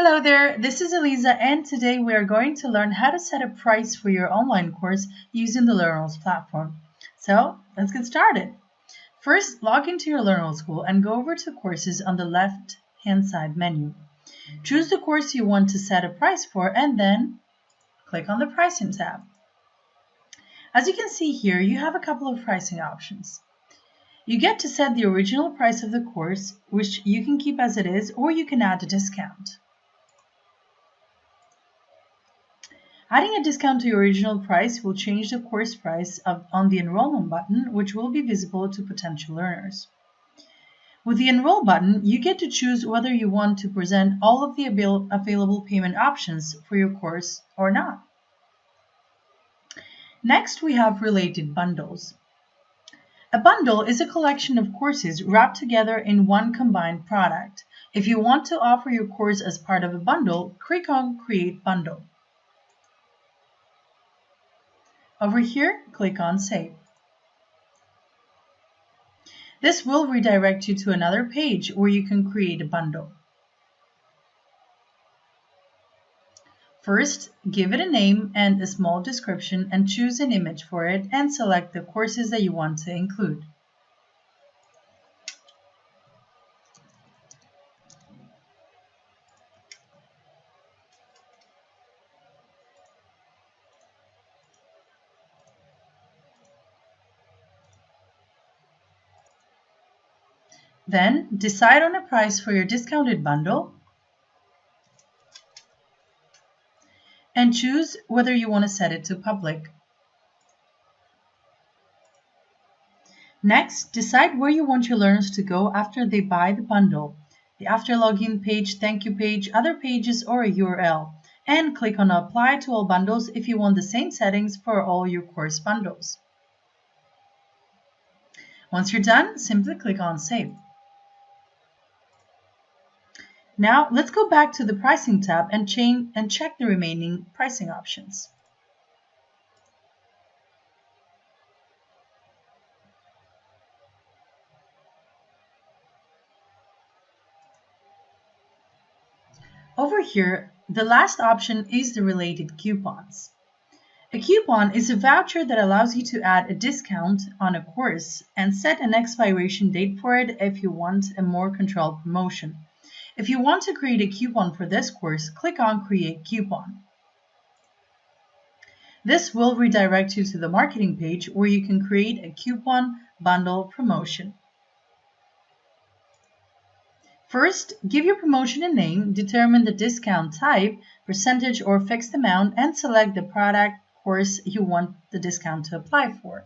Hello there, this is Eliza, and today we are going to learn how to set a price for your online course using the LearnWorld platform. So let's get started. First, log into your LearnWorld School and go over to Courses on the left-hand side menu. Choose the course you want to set a price for and then click on the Pricing tab. As you can see here, you have a couple of pricing options. You get to set the original price of the course, which you can keep as it is, or you can add a discount. Adding a discount to your original price will change the course price on the Enrollment button, which will be visible to potential learners. With the Enroll button, you get to choose whether you want to present all of the available payment options for your course or not. Next, we have Related Bundles. A bundle is a collection of courses wrapped together in one combined product. If you want to offer your course as part of a bundle, click on Create Bundle. Over here, click on Save. This will redirect you to another page where you can create a bundle. First, give it a name and a small description and choose an image for it and select the courses that you want to include. Then, decide on a price for your discounted bundle and choose whether you want to set it to public. Next, decide where you want your learners to go after they buy the bundle, the after login page, thank you page, other pages, or a URL, and click on Apply to all bundles if you want the same settings for all your course bundles. Once you're done, simply click on Save. Now, let's go back to the Pricing tab and check the remaining pricing options. Over here, the last option is the Related Coupons. A coupon is a voucher that allows you to add a discount on a course and set an expiration date for it if you want a more controlled promotion. If you want to create a coupon for this course, click on Create Coupon. This will redirect you to the marketing page where you can create a coupon bundle promotion. First, give your promotion a name, determine the discount type, percentage or fixed amount, and select the product course you want the discount to apply for.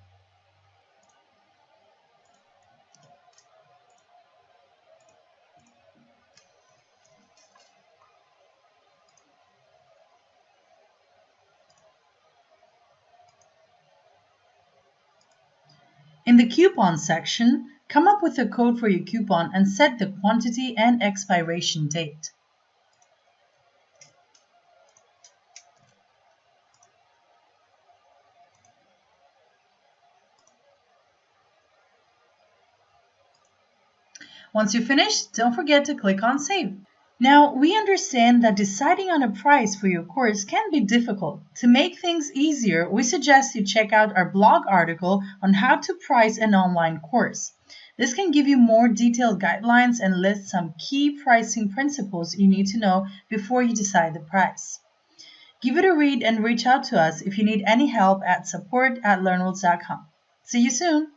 In the Coupon section, come up with a code for your coupon and set the quantity and expiration date. Once you finish, don't forget to click on Save. Now, we understand that deciding on a price for your course can be difficult. To make things easier, we suggest you check out our blog article on how to price an online course. This can give you more detailed guidelines and list some key pricing principles you need to know before you decide the price. Give it a read and reach out to us if you need any help at support@learnworlds.com. See you soon!